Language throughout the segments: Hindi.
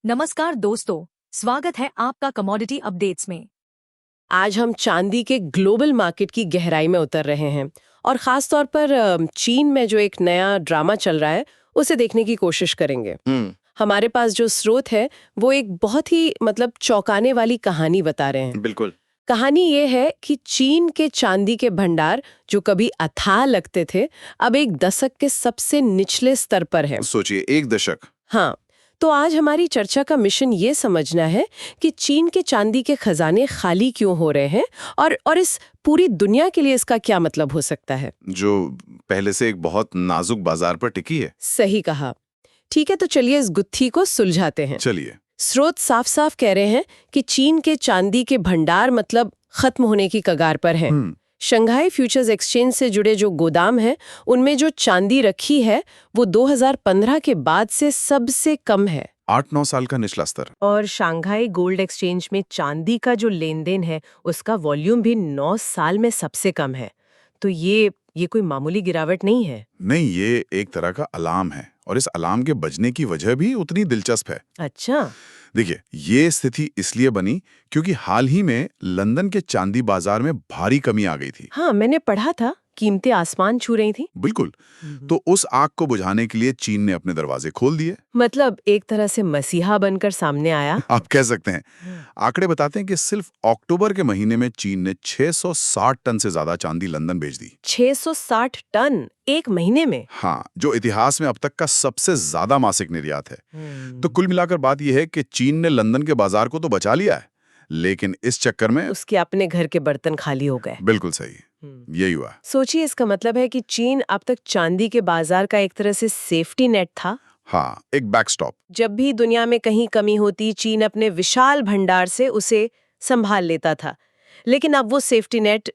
नमस्कार दोस्तों, स्वागत है आपका कमोडिटी अपडेट्स में। आज हम चांदी के ग्लोबल मार्केट की गहराई में उतर रहे हैं और खास तौर पर चीन में जो एक नया ड्रामा चल रहा है उसे देखने की कोशिश करेंगे। हमारे पास जो स्रोत है वो एक बहुत ही चौंकाने वाली कहानी बता रहे हैं। बिल्कुल। कहानी ये है कि चीन के चांदी के भंडार जो कभी अथाह लगते थे अब एक दशक के सबसे निचले स्तर पर है। सोचिए, एक दशक। हाँ, तो आज हमारी चर्चा का मिशन ये समझना है कि चीन के चांदी के खजाने खाली क्यों हो रहे हैं और इस पूरी दुनिया के लिए इसका क्या मतलब हो सकता है, जो पहले से एक बहुत नाजुक बाजार पर टिकी है। सही कहा। ठीक है, तो चलिए इस गुत्थी को सुलझाते हैं। चलिए। स्रोत साफ साफ कह रहे हैं कि चीन के चांदी के भंडार खत्म होने की कगार पर हैं। शंघाई फ्यूचर्स एक्सचेंज से जुड़े जो गोदाम हैं उनमें जो चांदी रखी है वो 2015 के बाद से सबसे कम है। 8-9 साल का निचला स्तर। और शंघाई गोल्ड एक्सचेंज में चांदी का जो लेन देन है उसका वॉल्यूम भी 9 साल में सबसे कम है। तो ये कोई मामूली गिरावट नहीं है। नहीं, ये एक तरह का अलार्म है और इस अलार्म के बजने की वजह भी उतनी दिलचस्प है। अच्छा। देखिए, ये स्थिति इसलिए बनी क्योंकि हाल ही में लंदन के चांदी बाजार में भारी कमी आ गई थी। हाँ, मैंने पढ़ा था कीमतें आसमान छू रही थी। बिल्कुल। तो उस आग को बुझाने के लिए चीन ने अपने दरवाजे खोल दिए। एक तरह से मसीहा बनकर सामने आया। आप कह सकते हैं। आंकड़े बताते हैं कि सिर्फ अक्टूबर के महीने में चीन ने 660 टन से ज्यादा चांदी लंदन भेज दी। 660 टन एक महीने में? हाँ, जो इतिहास में अब तक का सबसे ज्यादा मासिक निर्यात है। तो कुल मिलाकर बात यह है कि चीन ने लंदन के बाजार को तो बचा लिया है, लेकिन इस चक्कर में उसके अपने घर के बर्तन खाली हो गए। बिल्कुल सही, यही हुआ। सोचिए, इसका मतलब है कि चीन अब तक चांदी के बाजार का एक तरह से सेफ्टी नेट था। हाँ, एक बैकस्टॉप। जब भी दुनिया में कहीं कमी होती चीन अपने विशाल भंडार से उसे संभाल लेता था, लेकिन अब वो सेफ्टी नेट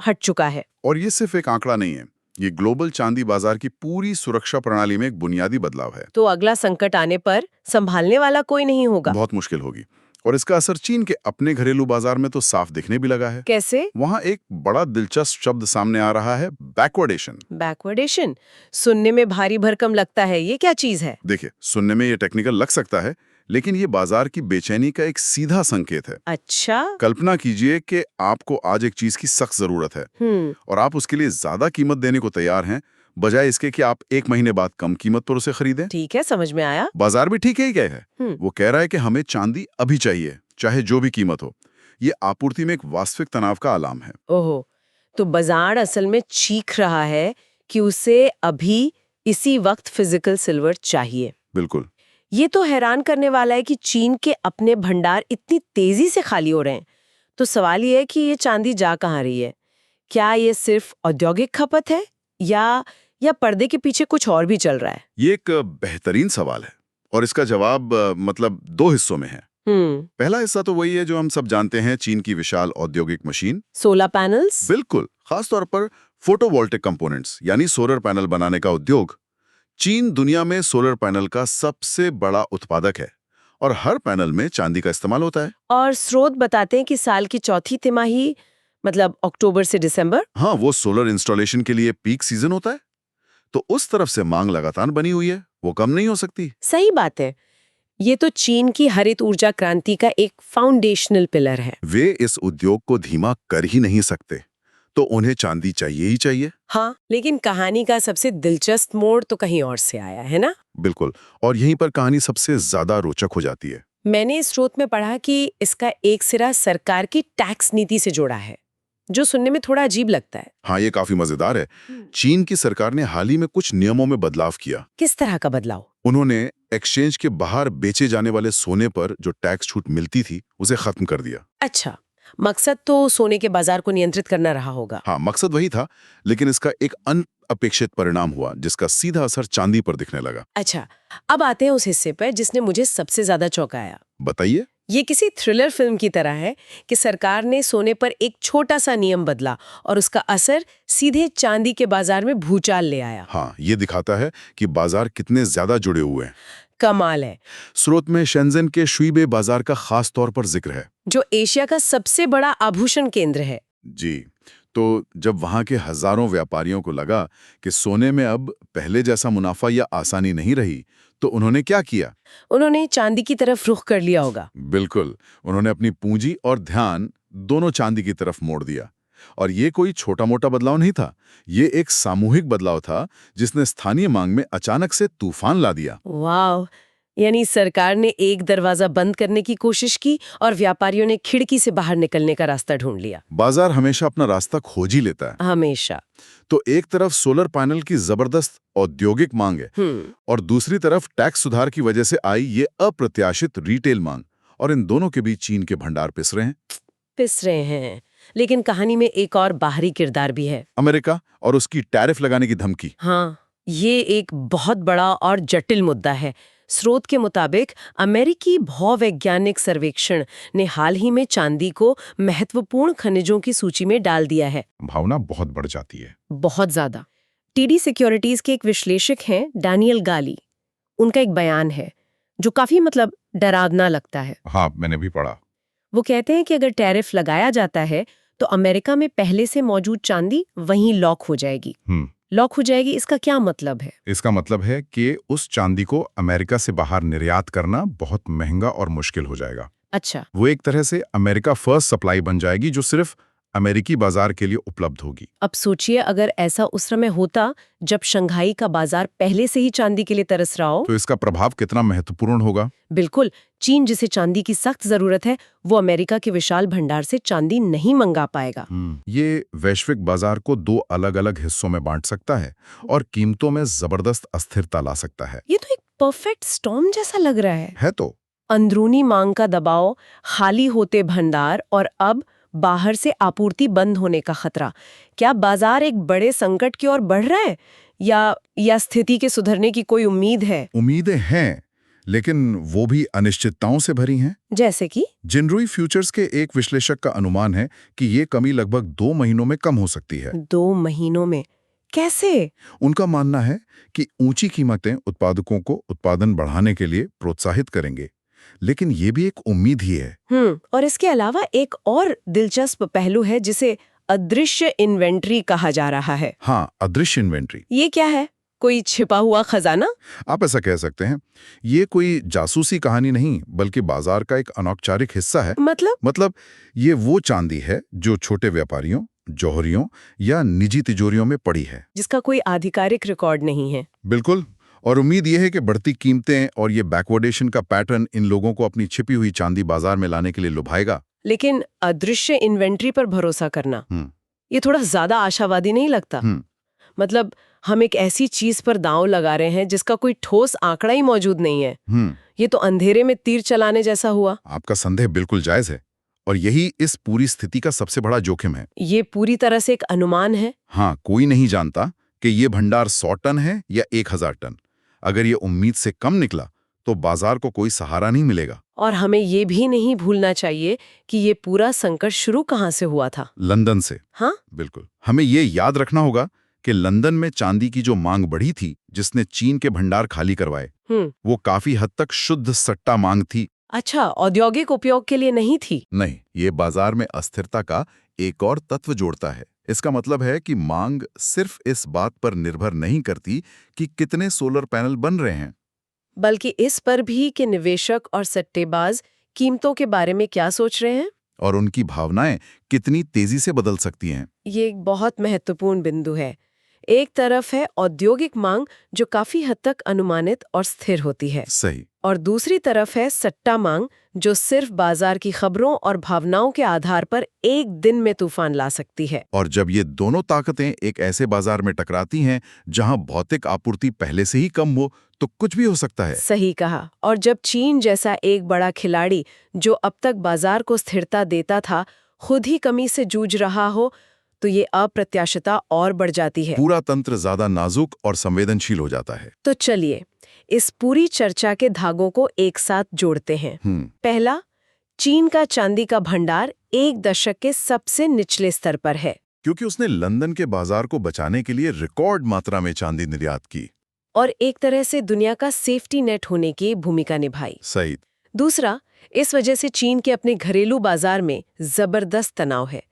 हट चुका है। और ये सिर्फ एक आंकड़ा नहीं है, ये ग्लोबल चांदी बाजार की पूरी सुरक्षा प्रणाली में एक बुनियादी बदलाव है। तो अगला संकट आने पर संभालने वाला कोई नहीं होगा। बहुत मुश्किल होगी। और इसका असर चीन के अपने घरेलू बाजार में तो साफ दिखने भी लगा है। कैसे? वहाँ एक बड़ा दिलचस्प शब्द सामने आ रहा है, बैकवर्डेशन। बैकवर्डेशन सुनने में भारी भरकम लगता है, ये क्या चीज है? देखिए, सुनने में ये टेक्निकल लग सकता है, लेकिन ये बाजार की बेचैनी का एक सीधा संकेत है। अच्छा। कल्पना कीजिए कि आपको आज एक चीज की सख्त जरूरत है और आप उसके लिए ज्यादा कीमत देने को तैयार हैं, बजाय इसके कि आप एक महीने बाद कम कीमत पर उसे खरीदें। ठीक है, समझ में आया। बाजार भी ठीक ही कह है। वो कह रहा है कि हमें चांदी अभी चाहिए, चाहे जो भी कीमत हो। ये आपूर्ति में एक वास्तविक तनाव का अलार्म है। ओहो, तो बाजार असल में चीख रहा है कि उसे अभी इसी वक्त फिजिकल सिल्वर चाहिए। बिल्कुल। ये तो हैरान करने वाला है कि चीन के अपने भंडार इतनी तेजी से खाली हो रहे हैं। तो सवाल ये है कि ये चांदी जा कहाँ रही है? क्या ये सिर्फ औद्योगिक खपत है या पर्दे के पीछे कुछ और भी चल रहा है? ये एक बेहतरीन सवाल है और इसका जवाब दो हिस्सों में है। पहला हिस्सा तो वही है जो हम सब जानते हैं, चीन की विशाल औद्योगिक मशीन, सोलर पैनल्स। बिल्कुल, खासतौर पर फोटोवोल्टिक कंपोनेंट्स यानी सोलर पैनल बनाने का उद्योग। चीन दुनिया में सोलर पैनल का सबसे बड़ा उत्पादक है और हर पैनल में चांदी का इस्तेमाल होता है। और स्रोत बताते हैं कि साल की चौथी तिमाही अक्टूबर से दिसंबर। हाँ, वो सोलर इंस्टॉलेशन के लिए पीक सीजन होता है। तो उस तरफ से मांग लगातार बनी हुई है, वो कम नहीं हो सकती। सही बात है। ये तो चीन की हरित ऊर्जा क्रांति का एक फाउंडेशनल पिलर है। वे इस उद्योग को धीमा कर ही नहीं सकते, तो उन्हें चांदी चाहिए ही चाहिए। हाँ, लेकिन कहानी का सबसे दिलचस्प मोड़ तो कहीं और से आया है ना? बिल्कुल, और यहीं पर कहानी सबसे ज्यादा रोचक हो जाती है। मैंने इस स्रोत में पढ़ा कि इसका एक सिरा सरकार की टैक्स नीति से जोड़ा है, जो सुनने में थोड़ा अजीब लगता है। हाँ, ये काफी मजेदार है। चीन की सरकार ने हाल ही में कुछ नियमों में बदलाव किया। किस तरह का बदलाव? उन्होंने एक्सचेंज के बाहर बेचे जाने वाले सोने पर जो टैक्स छूट मिलती थी उसे खत्म कर दिया। अच्छा, मकसद तो सोने के बाजार को नियंत्रित करना रहा होगा। हाँ, मकसद वही था, लेकिन इसका एक अनअपेक्षित परिणाम हुआ जिसका सीधा असर चांदी पर दिखने लगा। अच्छा, अब आते हैं उस हिस्से पर जिसने मुझे सबसे ज्यादा चौंकाया। बताइए। ये किसी थ्रिलर फिल्म की तरह है कि सरकार ने सोने पर एक छोटा सा नियम बदला और उसका असर सीधे चांदी के बाजार में भूचाल ले आया। हाँ, ये दिखाता है कि बाजार कितने ज्यादा जुड़े हुए हैं। कमाल है। स्रोत में शेंजन के शुइबे बाजार का खास तौर पर जिक्र है, जो एशिया का सबसे बड़ा आभूषण केंद्र है। जी। तो जब वहां के हजारों व्यापारियों को लगा कि सोने में अब पहले जैसा मुनाफा या आसानी नहीं रही, तो उन्होंने क्या किया? उन्होंने चांदी की तरफ रुख कर लिया होगा। बिल्कुल, उन्होंने अपनी पूंजी और ध्यान दोनों चांदी की तरफ मोड़ दिया। और ये कोई छोटा-मोटा बदलाव नहीं था, ये एक सामूहिक बदलाव था जिसने स्थानीय मांग में अचानक से तूफान ला दिया। वाह! यानी सरकार ने एक दरवाजा बंद करने की कोशिश की और व्यापारियों ने खिड़की से बाहर निकलने का रास्ता ढूंढ लिया। बाजार हमेशा अपना रास्ता खोज ही लेता है। हमेशा। तो एक तरफ सोलर पैनल की जबरदस्त औद्योगिक मांग है और दूसरी तरफ टैक्स सुधार की वजह से आई ये अप्रत्याशित रिटेल मांग, और इन दोनों के बीच चीन के भंडार पिस रहे हैं। लेकिन कहानी में एक और बाहरी किरदार भी है। अमेरिका और उसकी टैरिफ लगाने की धमकी। हाँ, ये एक बहुत बड़ा और जटिल मुद्दा है। स्रोत के मुताबिक अमेरिकी भूवैज्ञानिक सर्वेक्षण ने हाल ही में चांदी को महत्वपूर्ण खनिजों की सूची में डाल दिया है। भावना बहुत बढ़ जाती है। बहुत ज्यादा। टीडी सिक्योरिटीज के एक विश्लेषक हैं डैनियल गाली। उनका एक बयान है जो काफी डरावना लगता है। हाँ, मैंने भी पढ़ा। वो कहते हैं कि अगर टैरिफ लगाया जाता है तो अमेरिका में पहले से मौजूद चांदी वहीं लॉक हो जाएगी। लॉक हो जाएगी, इसका क्या मतलब है? इसका मतलब है कि उस चांदी को अमेरिका से बाहर निर्यात करना बहुत महंगा और मुश्किल हो जाएगा। अच्छा। वो एक तरह से अमेरिका फर्स्ट सप्लाई बन जाएगी जो सिर्फ अमेरिकी बाजार के लिए उपलब्ध होगी। अब सोचिए अगर ऐसा उस समय होता जब शंघाई का बाजार पहले से ही चांदी के लिए तरस रहा हो, तो इसका प्रभाव कितना महत्वपूर्ण होगा। बिल्कुल। चीन जिसे चांदी की सख्त जरूरत है, वो अमेरिका के विशाल भंडार से चांदी नहीं मंगा पाएगा। ये वैश्विक बाजार को दो अलग अलग हिस्सों में बांट सकता है और कीमतों में जबरदस्त अस्थिरता ला सकता है। ये तो एक परफेक्ट स्टॉर्म जैसा लग रहा है। तो अंदरूनी मांग का दबाव, खाली होते भंडार और अब बाहर से आपूर्ति बंद होने का खतरा। क्या बाजार एक बड़े संकट की ओर बढ़ रहा है या स्थिति के सुधरने की कोई उम्मीद है? उम्मीदें हैं, लेकिन वो भी अनिश्चितताओं से भरी हैं। जैसे कि जिनरुई फ्यूचर्स के एक विश्लेषक का अनुमान है कि ये कमी लगभग 2 महीनों में कम हो सकती है। 2 महीनों में? कैसे? उनका मानना है कि ऊंची कीमतें उत्पादकों को उत्पादन बढ़ाने के लिए प्रोत्साहित करेंगे, लेकिन ये भी एक उम्मीद ही है। और इसके अलावा एक और दिलचस्प पहलू है जिसे अदृश्य इन्वेंट्री कहा जा रहा है। हाँ, अदृश्य इन्वेंट्री। ये क्या है? कोई छिपा हुआ खजाना? आप ऐसा कह सकते हैं। ये कोई जासूसी कहानी नहीं, बल्कि बाजार का एक अनौपचारिक हिस्सा है। मतलब ये वो चांदी है जो छोटे व्यापारियों, जौहरियों या निजी तिजोरियों में पड़ी है, जिसका कोई आधिकारिक रिकॉर्ड नहीं है। बिल्कुल। और उम्मीद यह है कि बढ़ती कीमतें और ये बैकवर्डेशन का पैटर्न इन लोगों को अपनी छिपी हुई चांदी बाजार में लाने के लिए लुभाएगा। लेकिन अदृश्य इन्वेंट्री पर भरोसा करना, ये थोड़ा ज्यादा आशावादी नहीं लगता? मतलब हम एक ऐसी चीज पर दांव लगा रहे हैं जिसका कोई ठोस आंकड़ा ही मौजूद नहीं है। ये तो अंधेरे में तीर चलाने जैसा हुआ। आपका संदेह बिल्कुल जायज है, और यही इस पूरी स्थिति का सबसे बड़ा जोखिम है। ये पूरी तरह से एक अनुमान है। हाँ, कोई नहीं जानता कि ये भंडार 100 टन है या 1000 टन। अगर ये उम्मीद से कम निकला तो बाजार को कोई सहारा नहीं मिलेगा। और हमें ये भी नहीं भूलना चाहिए कि ये पूरा संकट शुरू कहाँ से हुआ था? लंदन से। हाँ, बिल्कुल। हमें ये याद रखना होगा कि लंदन में चांदी की जो मांग बढ़ी थी, जिसने चीन के भंडार खाली करवाए, वो काफी हद तक शुद्ध सट्टा मांग थी। अच्छा, औद्योगिक उपयोग के लिए नहीं थी? नहीं, ये बाजार में अस्थिरता का एक और तत्व जोड़ता है। इसका मतलब है कि मांग सिर्फ इस बात पर निर्भर नहीं करती कि कितने सोलर पैनल बन रहे हैं, बल्कि इस पर भी कि निवेशक और सट्टेबाज कीमतों के बारे में क्या सोच रहे हैं और उनकी भावनाएं कितनी तेजी से बदल सकती हैं। ये एक बहुत महत्वपूर्ण बिंदु है। एक तरफ है औद्योगिक मांग जो काफी हद तक अनुमानित और स्थिर होती है। सही। और दूसरी तरफ है सट्टा मांग जो सिर्फ बाजार की खबरों और भावनाओं के आधार पर एक दिन में तूफान ला सकती है। और जब ये दोनों ताकतें एक ऐसे बाजार में टकराती हैं जहां भौतिक आपूर्ति पहले से ही कम हो, तो कुछ भी हो सकता है। सही कहा। और जब चीन जैसा एक बड़ा खिलाड़ी जो अब तक बाजार को स्थिरता देता था, खुद ही कमी से जूझ रहा हो, तो ये अप्रत्याशितता और बढ़ जाती है। पूरा तंत्र ज्यादा नाजुक और संवेदनशील हो जाता है। तो चलिए इस पूरी चर्चा के धागों को एक साथ जोड़ते हैं। पहला, चीन का चांदी का भंडार 1 दशक के सबसे निचले स्तर पर है, क्योंकि उसने लंदन के बाजार को बचाने के लिए रिकॉर्ड मात्रा में चांदी निर्यात की और एक तरह से दुनिया का सेफ्टी नेट होने की भूमिका निभाई। सही। दूसरा, इस वजह से चीन के अपने घरेलू बाजार में जबरदस्त तनाव है,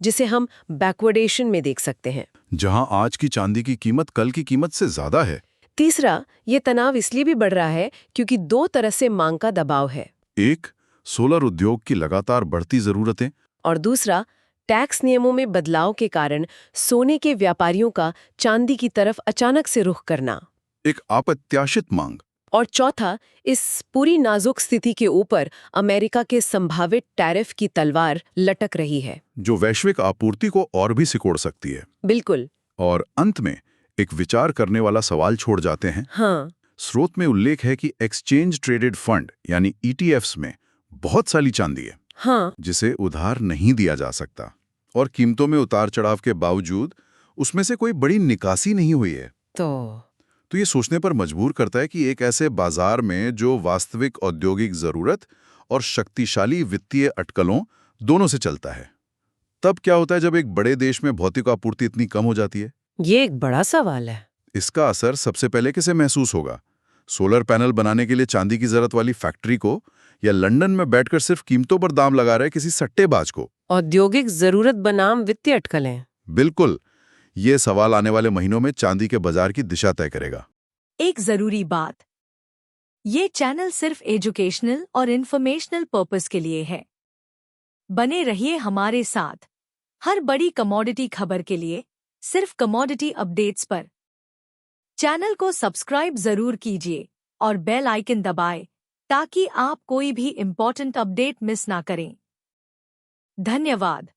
जिसे हम बैकवर्डेशन में देख सकते हैं, जहां आज की चांदी की कीमत कल की कीमत से ज्यादा है। तीसरा, ये तनाव इसलिए भी बढ़ रहा है क्योंकि दो तरह से मांग का दबाव है। एक, सोलर उद्योग की लगातार बढ़ती जरूरतें, और दूसरा, टैक्स नियमों में बदलाव के कारण सोने के व्यापारियों का चांदी की तरफ अचानक से रुख करना। एक अप्रत्याशित मांग। और चौथा, इस पूरी नाजुक स्थिति के ऊपर अमेरिका के संभावित टैरिफ की तलवार लटक रही है, जो वैश्विक आपूर्ति को और भी सिकोड़ सकती है। बिल्कुल। और अंत में एक विचार करने वाला सवाल छोड़ जाते हैं। हाँ, स्रोत में उल्लेख है कि एक्सचेंज ट्रेडेड फंड यानी ETFs में बहुत सारी चांदी है, हाँ, जिसे उधार नहीं दिया जा सकता, और कीमतों में उतार चढ़ाव के बावजूद उसमें से कोई बड़ी निकासी नहीं हुई है। तो ये सोचने पर मजबूर करता है कि एक ऐसे बाजार में जो वास्तविक औद्योगिक जरूरत और शक्तिशाली वित्तीय अटकलों दोनों से चलता है, तब क्या होता है जब एक बड़े देश में भौतिक आपूर्ति इतनी कम हो जाती है? ये एक बड़ा सवाल है। इसका असर सबसे पहले किसे महसूस होगा? सोलर पैनल बनाने के लिए चांदी की जरूरत वाली फैक्ट्री को, या लंदन में बैठकर सिर्फ कीमतों पर दाम लगा रहे किसी सट्टेबाज को? औद्योगिक जरूरत बनाम वित्तीय अटकलें। बिल्कुल, ये सवाल आने वाले महीनों में चांदी के बाजार की दिशा तय करेगा। एक जरूरी बात, ये चैनल सिर्फ एजुकेशनल और इन्फॉर्मेशनल पर्पस के लिए है। बने रहिए हमारे साथ हर बड़ी कमोडिटी खबर के लिए, सिर्फ कमोडिटी अपडेट्स पर। चैनल को सब्सक्राइब जरूर कीजिए और बेल आइकन दबाएं ताकि आप कोई भी इम्पोर्टेंट अपडेट मिस ना करें। धन्यवाद।